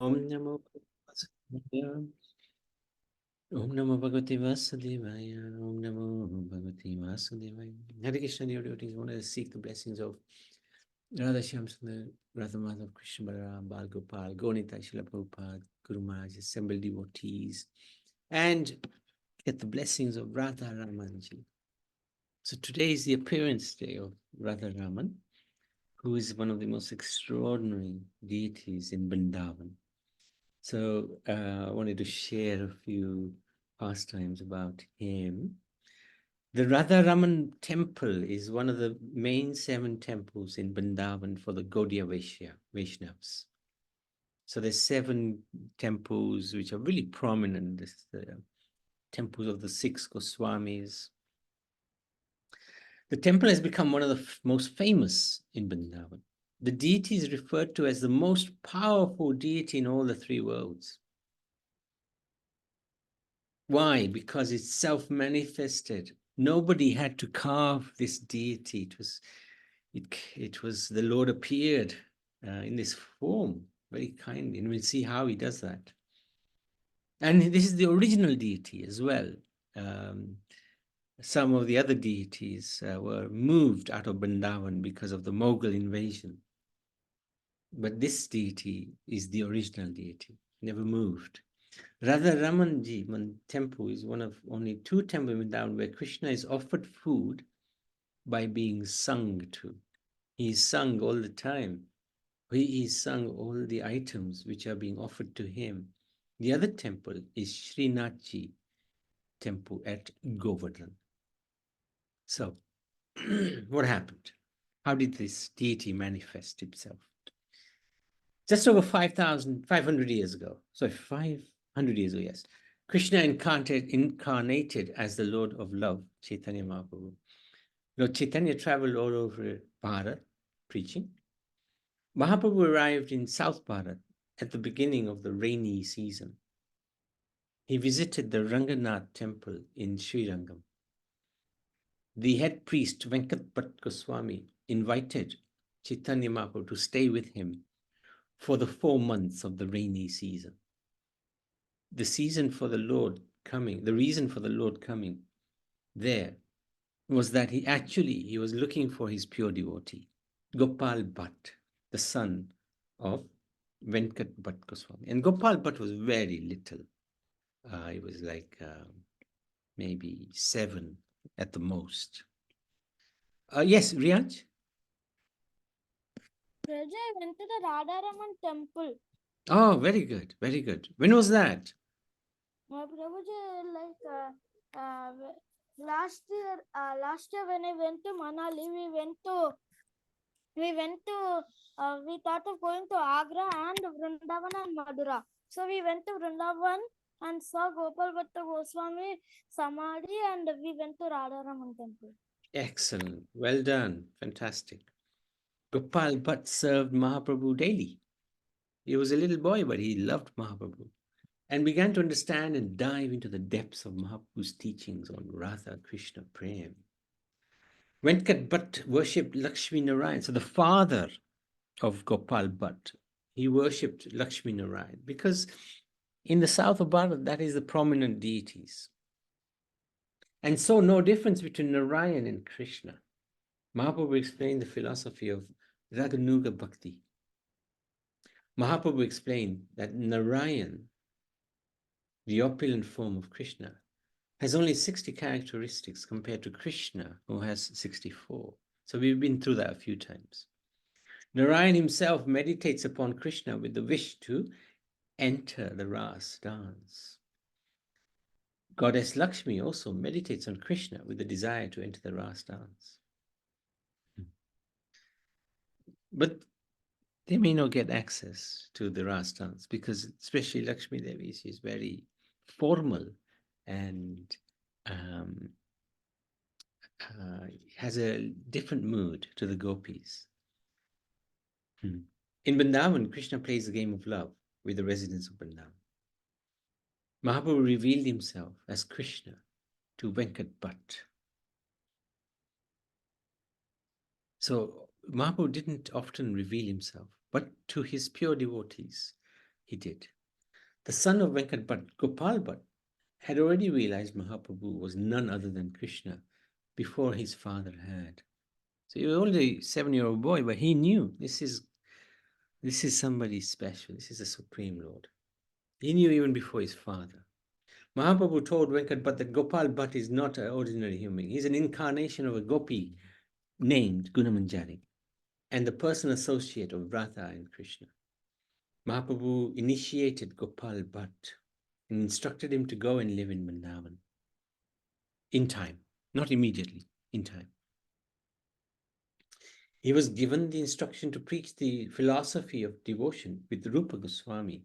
Om Namo Vasudevaya. Om Namo Bhagavate Vasudevaya. Om Namo Bhagavate Vasudevaya. Hare Krishna, dear devotees, want to seek the blessings of Radha Shyamsundar, Radha Madhav, Krishna Balaram, Bal Gopal, Gonita, Srila Prabhupada, Guru Maharaj, assembled devotees, and get the blessings of Radha Ramanji. So today is the appearance day of Radha Raman, who is one of the most extraordinary deities in Vrindavan. So I wanted to share a few pastimes about him. The Radha Raman temple is one of the main 7 temples in Vrindavan for the Gaudiya Vaishnavas. So there's 7 temples which are really prominent. This the temples of the 6 Goswamis. The temple has become one of the most famous in Vrindavan. The deity is referred to as the most powerful deity in all the 3 worlds. Why? Because it's self-manifested. Nobody had to carve this deity. It was the Lord appeared in this form very kindly, and we'll see how he does that. And this is the original deity as well. Some of the other deities were moved out of Vrindavan because of the Mughal invasion. But this deity is the original deity, never moved. Radha Ramanji temple is one of only 2 temples in Vrindavan where Krishna is offered food by being sung to. He is sung all the time. He is sung all the items which are being offered to him. The other temple is Srinathji temple at Govardhan. So, what happened? How did this deity manifest itself? Just over 500 years ago, so 500 years ago, yes, Krishna incarnated as the Lord of Love, Chaitanya Mahaprabhu. Lord Chaitanya traveled all over Bharat preaching. Mahaprabhu arrived in South Bharat at the beginning of the rainy season. He visited the Ranganath temple in Srirangam. The head priest Venkat Bhatt Goswami invited Chaitanya Mahaprabhu to stay with him for the 4 months of the rainy season. The season for the Lord coming, the reason for the Lord coming there was that he was looking for his pure devotee, Gopal Bhatt, the son of Venkat Bhatt Goswami. And Gopal Bhatt was very little. He was like maybe 7 at the most. Yes, Riyaj? Raja, I went to the Radharaman temple. Oh, very good, very good. When was that? Prabhuji, last year when I went to Manali, we thought of going to Agra and Vrindavan and Madura. So we went to Vrindavan and saw Gopal Bhatta Goswami Samadhi, and we went to Radharaman temple. Excellent. Well done. Fantastic. Gopal Bhatt served Mahaprabhu daily. He was a little boy, but he loved Mahaprabhu and began to understand and dive into the depths of Mahaprabhu's teachings on Radha Krishna Prem. Venkat Bhatt worshipped Lakshmi Narayan. So the father of Gopal Bhatt, he worshipped Lakshmi Narayan because in the south of Bharat, that is the prominent deities. And so no difference between Narayan and Krishna. Mahaprabhu explained the philosophy of Raganuga Bhakti. Mahaprabhu explained that Narayan, the opulent form of Krishna, has only 60 characteristics compared to Krishna, who has 64. So we've been through that a few times. Narayan himself meditates upon Krishna with the wish to enter the Ras dance. Goddess Lakshmi also meditates on Krishna with the desire to enter the Ras dance. But they may not get access to the Ras dance because, especially Lakshmi Devi, she's very formal and has a different mood to the gopis. In Vrindavan, Krishna plays the game of love with the residents of Vrindavan. Mahaprabhu revealed himself as Krishna to Venkat Bhatt. So Mahaprabhu didn't often reveal himself, but to his pure devotees. he did. The son of Venkat Bhatt, Gopal Bhatt, had already realized Mahaprabhu was none other than Krishna before his father had. So he was only a 7-year-old boy, but he knew this is somebody special. This is the Supreme Lord. He knew even before his father. Mahaprabhu told Venkat Bhatt that Gopal Bhatt is not an ordinary human. He's an incarnation of a gopi named Gunamanjari and the personal associate of Radha and Krishna. Mahaprabhu initiated Gopal Bhatt and instructed him to go and live in Vrindavan in time, not immediately, in time. He was given the instruction to preach the philosophy of devotion with Rupa Goswami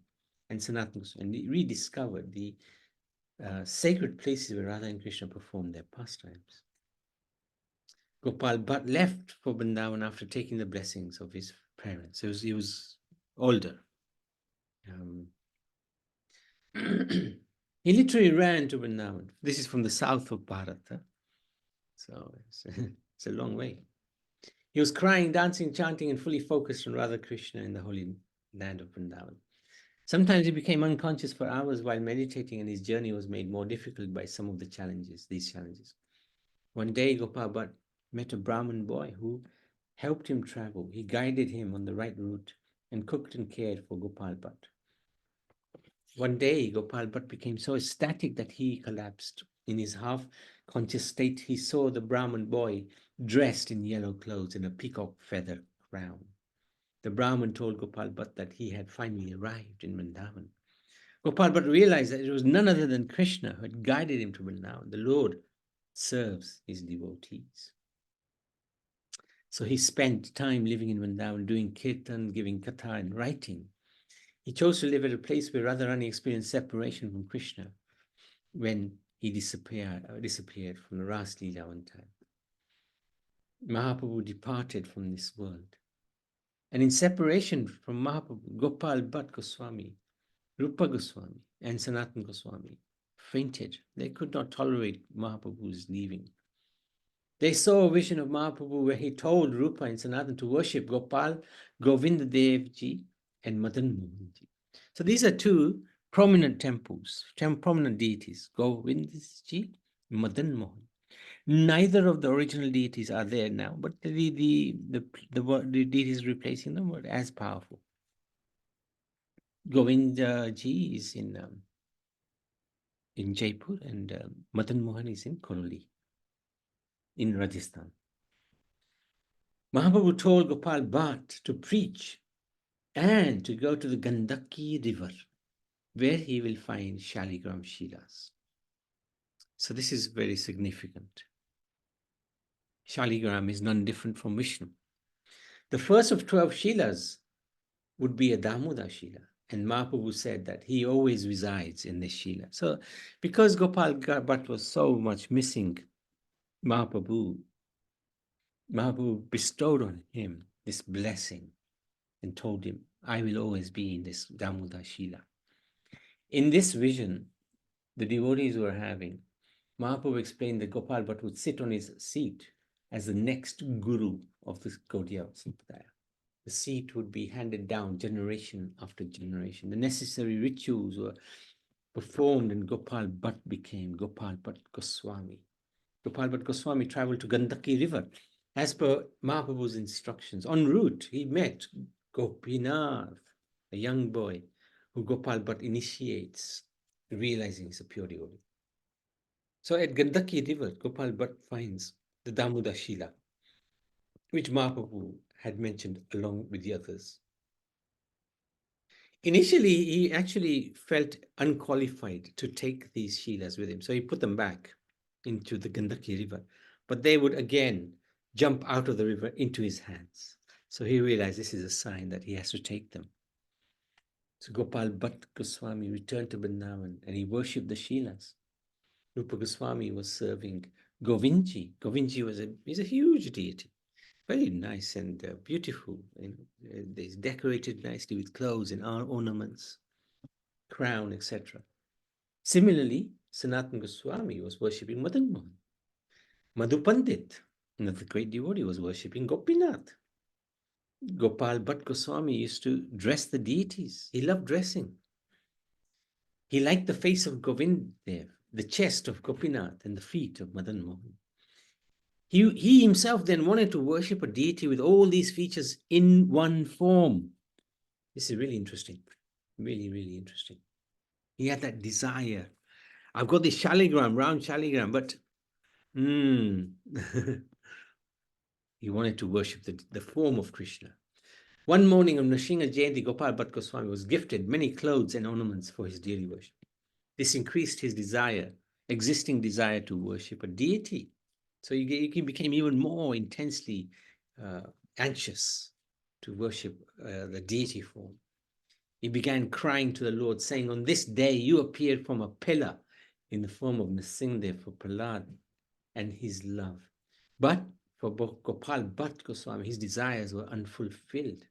and Sanatana Goswami, and he rediscovered the sacred places where Radha and Krishna performed their pastimes. Gopal Bhatt left for Vrindavan after taking the blessings of his parents. He was older. He literally ran to Vrindavan. This is from the south of Bharat. So it's a long way. He was crying, dancing, chanting, and fully focused on Radha Krishna in the holy land of Vrindavan. Sometimes he became unconscious for hours while meditating, and his journey was made more difficult by some of these challenges. One day, Gopal Bhatt met a Brahmin boy who helped him travel. He guided him on the right route and cooked and cared for Gopal Bhatt. One day, Gopal Bhatt became so ecstatic that he collapsed. In his half-conscious state, he saw the Brahmin boy dressed in yellow clothes and a peacock feather crown. The Brahmin told Gopal Bhatt that he had finally arrived in Vrindavan. Gopal Bhatt realized that it was none other than Krishna who had guided him to Vrindavan. The Lord serves his devotees. So he spent time living in Vrindavan, doing kirtan, giving katha, and writing. He chose to live at a place where Radharani experienced separation from Krishna when he disappeared from the Ras Leela one time. Mahaprabhu departed from this world. And in separation from Mahaprabhu, Gopal Bhatt Goswami, Rupa Goswami, and Sanatana Goswami fainted. They could not tolerate Mahaprabhu's leaving. They saw a vision of Mahaprabhu where he told Rupa and Sanatana to worship Gopal, Govinda Dev Ji, and Madan Mohan Ji. So these are two prominent temples, prominent deities, Govinda Ji, Madan Mohan. Neither of the original deities are there now, but the deities replacing them were as powerful. Govinda Ji is in Jaipur, and Madan Mohan is in Koroli, in Rajasthan. Mahaprabhu told Gopal Bhatt to preach and to go to the Gandaki river, where he will find Shaligram Shilas. So this is very significant. Shaligram is none different from Vishnu. The first of 12 Shilas would be a Damoda Shila, and Mahaprabhu said that he always resides in this Shila. So because Gopal Bhatt was so much missing Mahaprabhu bestowed on him this blessing and told him, I will always be in this Damoda Shila. In this vision, the devotees were having, Mahaprabhu explained that Gopal Bhatt would sit on his seat as the next guru of this Gaudiya Sampradaya. The seat would be handed down generation after generation. The necessary rituals were performed, and Gopal Bhatt became Gopal Bhatt Goswami. Gopal Bhatt Goswami traveled to Gandaki River as per Mahaprabhu's instructions. En route, he met Gopinath, a young boy who Gopal Bhatt initiates, realizing he's a pure devotee. So at Gandaki River, Gopal Bhatt finds the Damoda Shila, which Mahaprabhu had mentioned along with the others. Initially, he actually felt unqualified to take these Shilas with him, so he put them back into the Gandaki River. But they would again jump out of the river into his hands. So he realized this is a sign that he has to take them. So Gopal Bhatt Goswami returned to Vrindavan and he worshipped the Shilas. Rupa Goswami was serving Govindji. Govindji is a huge deity, very nice and beautiful. He's decorated nicely with clothes and ornaments, crown, etc. Similarly, Sanatana Goswami was worshipping Madan Mohan. Madhu Pandit, another great devotee, was worshipping Gopinath. Gopal Bhatt Goswami used to dress the deities. He loved dressing. He liked the face of Govind Dev, the chest of Gopinath, and the feet of Madan Mohan. He himself then wanted to worship a deity with all these features in one form. This is really interesting. Really, really interesting. He had that desire. I've got this shaligram, round shaligram, but he wanted to worship the form of Krishna. One morning on Nrsimha Jayanti, Gopal Bhatt Goswami was gifted many clothes and ornaments for his daily worship. This increased his existing desire to worship a deity. So he became even more intensely anxious to worship the deity form. He began crying to the Lord, saying, "On this day you appeared from a pillar in the form of Nrsimha for Prahlad and his love." But for Gopal Bhatt Goswami, his desires were unfulfilled.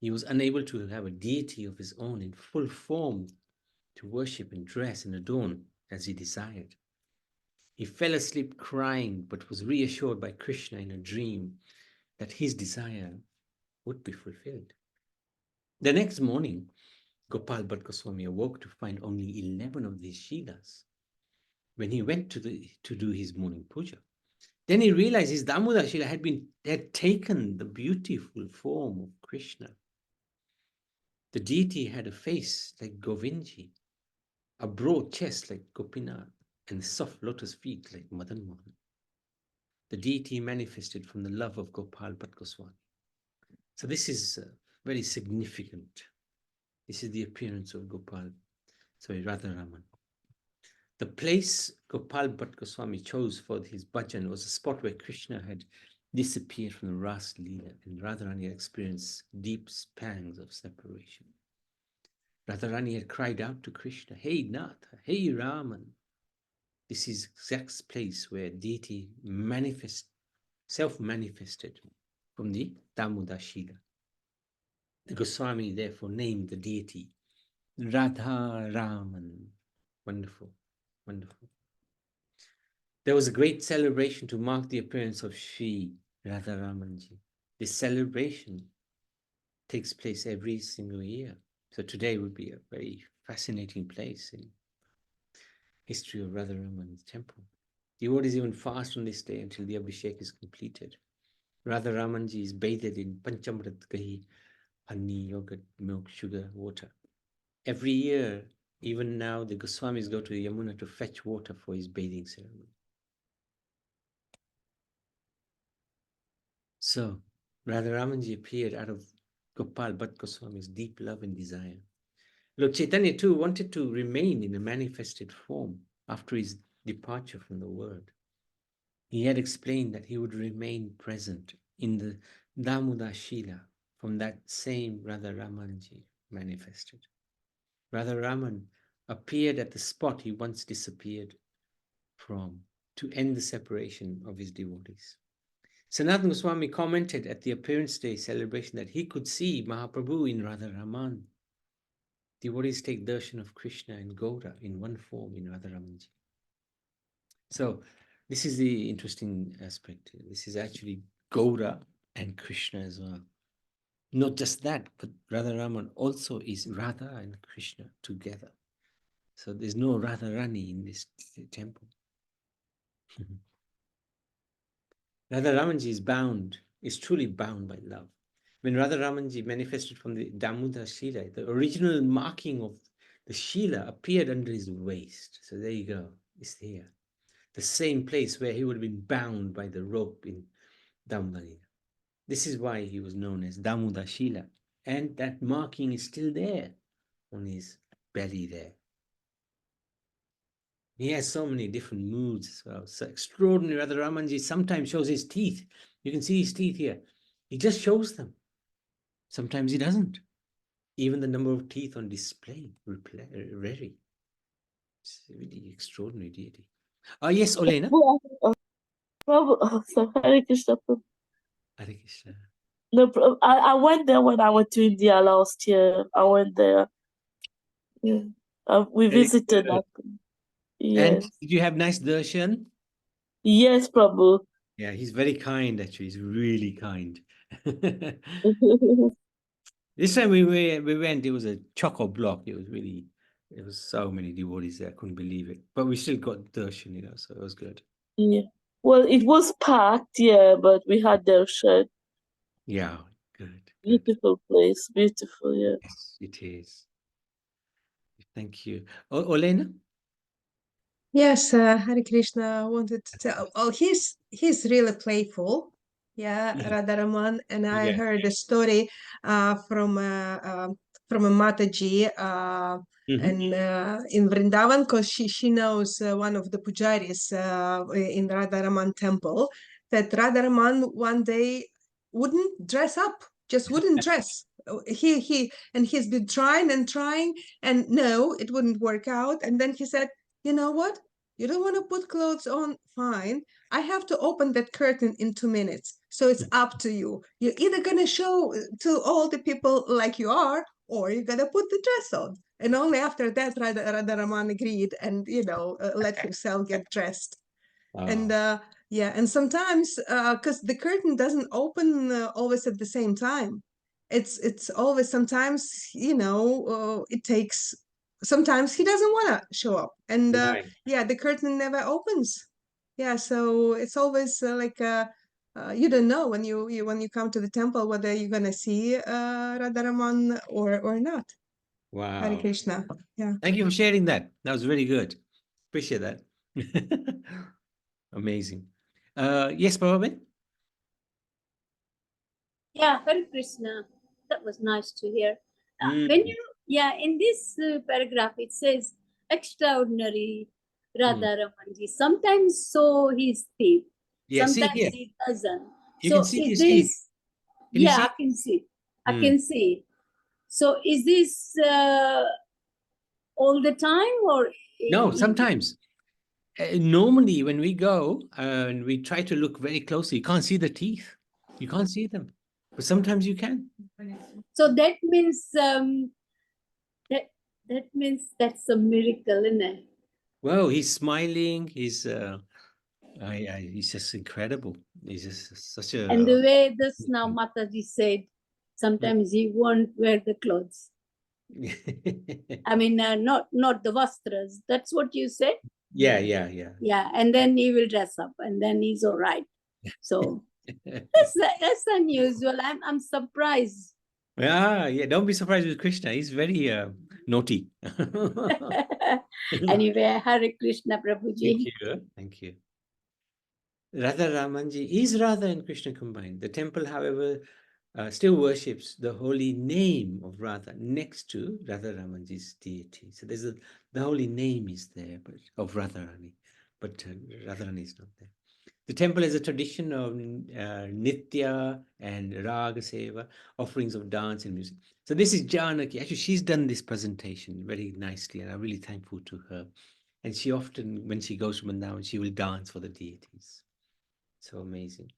He was unable to have a deity of his own in full form to worship and dress and adorn as he desired. He fell asleep crying, but was reassured by Krishna in a dream that his desire would be fulfilled. The next morning, Gopal Bhatt Goswami awoke to find only 11 of these Shilas when he went to do his morning puja. Then he realized his Damodar Shila had taken the beautiful form of Krishna. The deity had a face like Govindji, a broad chest like Gopinath, and soft lotus feet like Madan Mohan. The deity manifested from the love of Gopal Bhatt Goswami. So this is very significant. This is the appearance of Radha Raman. The place Gopal Bhatt Goswami chose for his bhajan was a spot where Krishna had disappeared from the Ras Leela, and Radharani had experienced deep pangs of separation. Radharani had cried out to Krishna, "Hey Nath, hey Raman." This is exact place where deity self-manifested from the Damodar Shila. The Goswami therefore named the deity Radha Raman. Wonderful, wonderful. There was a great celebration to mark the appearance of Shree Radha Ramanji. This celebration takes place every single year. So today would be a very fascinating place in history of Radha Raman's temple. Devotees even fast on this day until the Abhishek is completed. Radha Ramanji is bathed in Panchamrit Gahi, honey, yogurt, milk, sugar, water. Every year, even now, the Goswamis go to the Yamuna to fetch water for his bathing ceremony. So, Radha Ramanji appeared out of Gopal Bhatt Goswami's deep love and desire. Lord Chaitanya too wanted to remain in a manifested form after his departure from the world. He had explained that he would remain present in the Damodar Shila from that same Radha Ramanji manifested. Radha Raman appeared at the spot he once disappeared from to end the separation of his devotees. Sanatana Goswami commented at the Appearance Day celebration that he could see Mahaprabhu in Radha Raman. Devotees take darshan of Krishna and Gaura in one form in Radha Ramanji. So this is the interesting aspect. This is actually Gaura and Krishna as well. Not just that, but Radha Raman also is Radha and Krishna together. So there's no Radha Rani in this temple. Radha Ramanji is truly bound by love. When Radha Ramanji manifested from the Damodar Shila, the original marking of the Shila appeared under his waist. So there you go, it's here. The same place where he would have been bound by the rope in Damodar. This is why he was known as Damodar Shila. And that marking is still there on his belly there. He has so many different moods as well. So extraordinary. Radha Ramanji sometimes shows his teeth. You can see his teeth here. He just shows them. Sometimes he doesn't. Even the number of teeth on display vary. It's a really extraordinary deity. Oh, yes, Olena. So Hare Krishna. Hare Krishna. No, I went there when I went to India last year. I went there. Yeah. We visited that. Yes. And did you have nice darshan? Yes, Prabhu. Yeah, he's very kind, actually. He's really kind. This time we went, it was a choco block. It was really, it was so many devotees there. I couldn't believe it. But we still got darshan, you know, so it was good. Yeah. Well, it was packed, yeah, but we had darshan. Yeah, good. Beautiful place, beautiful, yeah. Yes, it is. Thank you. Olena? Yes, Hare Krishna. I wanted to tell. Oh, he's really playful. Yeah, Radharaman. And I Yeah. heard a story from a Mataji and in Vrindavan, because she knows one of the pujaris in Radharaman temple. That Radharaman one day wouldn't dress up, just wouldn't dress. He's been trying and trying, and no, it wouldn't work out. And then he said, you know what? You don't want to put clothes on? Fine. I have to open that curtain in 2 minutes. So it's up to you. You're either going to show to all the people like you are, or you're going to put the dress on. And only after that, Radharaman agreed and, let himself get dressed. And yeah, and sometimes because the curtain doesn't open always at the same time. It's always sometimes, it takes sometimes he doesn't want to show up, and Right. yeah, the curtain never opens. Yeah, so it's always you don't know when you come to the temple whether you're gonna see Radharaman or not. Hare Wow. Krishna. Yeah. Thank you for sharing that. That was very good. Appreciate that. Amazing. Yes, Baba. Yeah, Hare Krishna. That was nice to hear. Mm. When you, in this paragraph, it says extraordinary Radha Ramanji. Sometimes so he speaks, Yeah, see sometimes here. he doesn't. You So can see is his teeth. this? Can you Yeah, see? I can see. I Mm. can see. So is this all the time or? No, sometimes. Normally, when we go and we try to look very closely, you can't see the teeth. You can't see them. But sometimes you can. So that means that means that's a miracle, isn't it? Well, he's smiling. He's he's just incredible. He's just such a And the way this now Mataji said, sometimes he won't wear the clothes. I mean, not the vastras. That's what you said. yeah. Yeah, and then he will dress up, and then he's all right. So that's unusual. I'm surprised. Yeah. Don't be surprised with Krishna. He's very naughty. Anyway, Hare Krishna, Prabhuji. Thank you. Radha Ramanji is Radha and Krishna combined. The temple, however, still worships the holy name of Radha next to Radha Ramanji's deity. So there's the holy name is there, but of Radharani, but Radharani is not there. The temple has a tradition of Nitya and Raga Seva, offerings of dance and music. So this is Janaki. Actually, she's done this presentation very nicely, and I'm really thankful to her. And she often, when she goes to Vrindavan, she will dance for the deities. So amazing.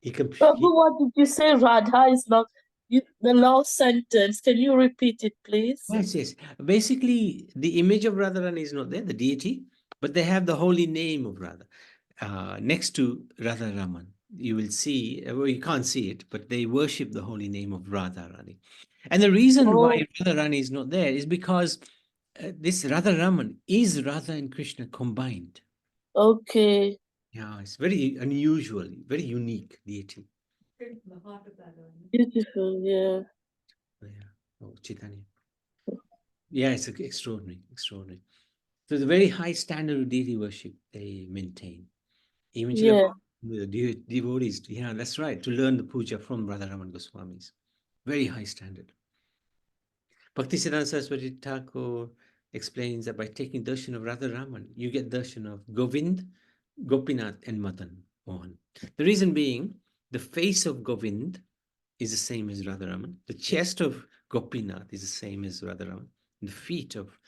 Prabhu, what did you say? Radha is not the last sentence. Can you repeat it, please? Yes. Basically, the image of Radharani is not there, the deity, but they have the holy name of Radha next to Radha Raman. You will see, well, you can't see it, but they worship the holy name of Radharani. And the reason why Radharani is not there is because this Radha Raman is Radha and Krishna combined. Okay. Yeah, it's very unusual, very unique deity. Beautiful, yeah. Oh, Chaitanya. Yeah, it's extraordinary. So the very high standard of deity worship they maintain. Even the devotees, yeah, that's right, to learn the puja from Radharaman Goswamis. Very high standard. Bhaktisiddhanta Saraswati Thakur explains that by taking darshan of Radharaman, you get darshan of Govind, Gopinath, and Madan Mohan. The reason being, the face of Govind is the same as Radharaman. The chest of Gopinath is the same as Radharaman. The feet of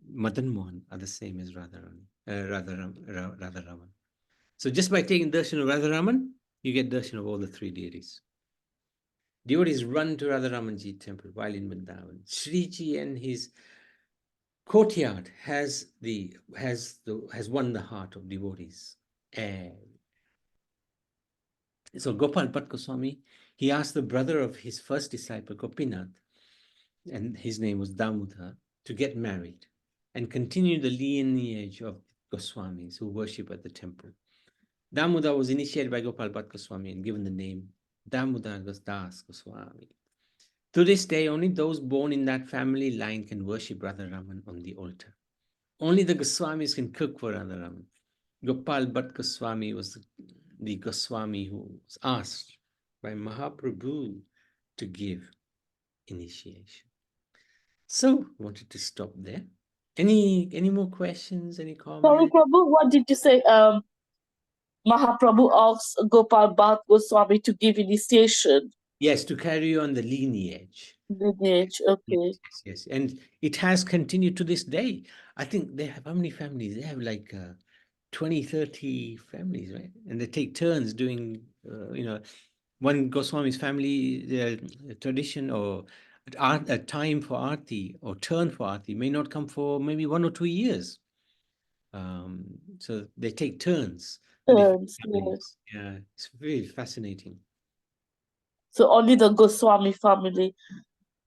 Madan Mohan are the same as Radharaman. So just by taking darshan of Radharaman, you get darshan of all the three deities. Devotees run to Radharamanji temple while in Vrindavan. Shree and his courtyard has won the heart of devotees. And So Gopal Bhatt Goswami, he asked the brother of his first disciple, Gopinath, and his name was Damodar, to get married and continue the lineage of Goswamis who worship at the temple. Damodar was initiated by Gopal Bhatt Goswami and given the name Damodar Das Goswami. To this day, only those born in that family line can worship Radha Raman on the altar. Only the Goswamis can cook for Radha Raman. Gopal Bhatt Goswami was the Goswami who was asked by Mahaprabhu to give initiation. So, wanted to stop there. Any more questions? Any Sorry, comments? Prabhu, what did you say? Mahaprabhu asked Gopal Bhatt Goswami to give initiation. Yes, to carry on the lineage. Lineage, okay. Yes. And it has continued to this day. I think they have how many families? They have like 20, 30 families, right? And they take turns doing, one Goswami's family, their tradition or a time for Aarti or turn for Aarti may not come for maybe 1 or 2 years. So they take turns. with different Yes. families. Yeah, it's very fascinating. So only the Goswami family.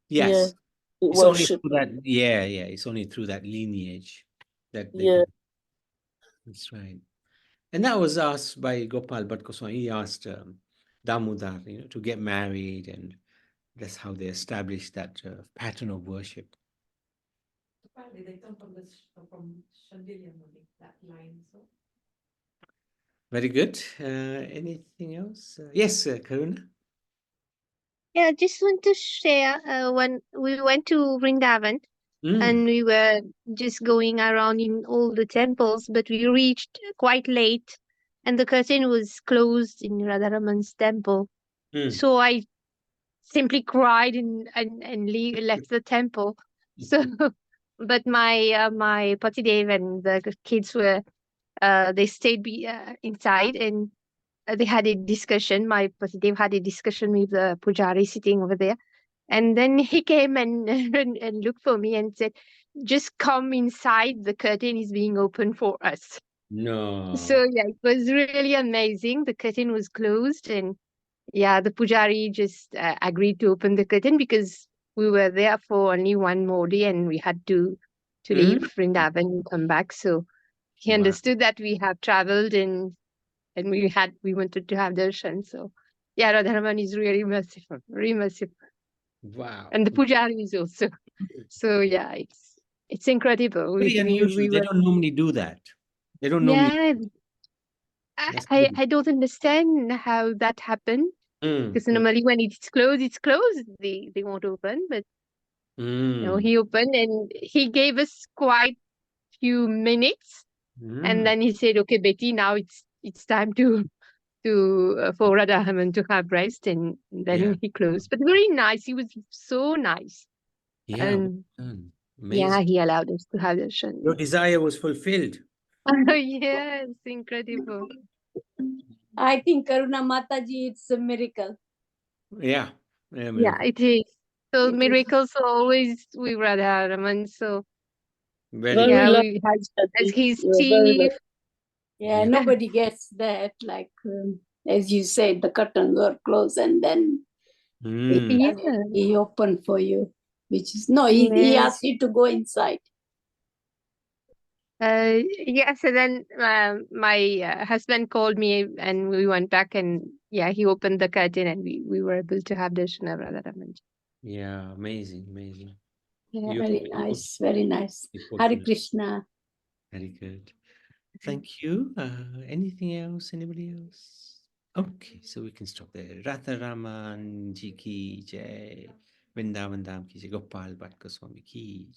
Yes. Yeah, It's only worship. through that, it's only through that lineage that they Yeah. do. That's right. And that was asked by Gopal Bhatt Goswami. He asked Damodar, to get married, and that's how they established that pattern of worship. Apparently, they come from Chandelier, that line. So. Very good. Anything else? Yes, Karuna? Yeah, I just want to share when we went to Vrindavan and we were just going around in all the temples, but we reached quite late and the curtain was closed in Radharaman's temple. So I simply cried and left the temple. So, but my Patidev and the kids were they stayed inside and they had a discussion. My Patidev had a discussion with the pujari sitting over there. And then he came and, and looked for me and said, just come inside. The curtain is being opened for us. No. So, yeah, it was really amazing. The curtain was closed. And, yeah, the pujari just agreed to open the curtain because we were there for only one more day and we had to leave Vrindavan and come back. So he understood that we have traveled and we wanted to have darshan. So, yeah, Radharaman is really merciful, very merciful. Wow. And the pujari is also. So yeah, it's incredible. Very unusual. They don't normally do that. They don't normally. Yeah, I don't understand how that happened. Because normally when it's closed, it's closed. They won't open. But he opened and he gave us quite few minutes. And then he said, okay, Betty, now it's time for Radhaman to have rest, and then he closed. But very nice. He was so nice. Yeah, And amazing. he allowed us to have darshan. Your desire was fulfilled. Oh, yes, incredible. I think Karuna Mataji, it's a miracle. Yeah. Yeah, it is. So miracles are always with Radha Raman. So very we had as his chief. Yeah, nobody gets that. Like as you said, the curtains were closed and then he opened for you, which is he asked you to go inside. So then my husband called me and we went back and he opened the curtain and we were able to have darshan of Radha Raman. Yeah, amazing. Yeah, very nice, very nice. Hare Krishna. Very good. Thank you. Anything else? Anybody else? Okay, so we can stop there. Radha Raman ji ki jai. Vrindavan Dham ki jai. Gopal Bhatt Goswami ki jai.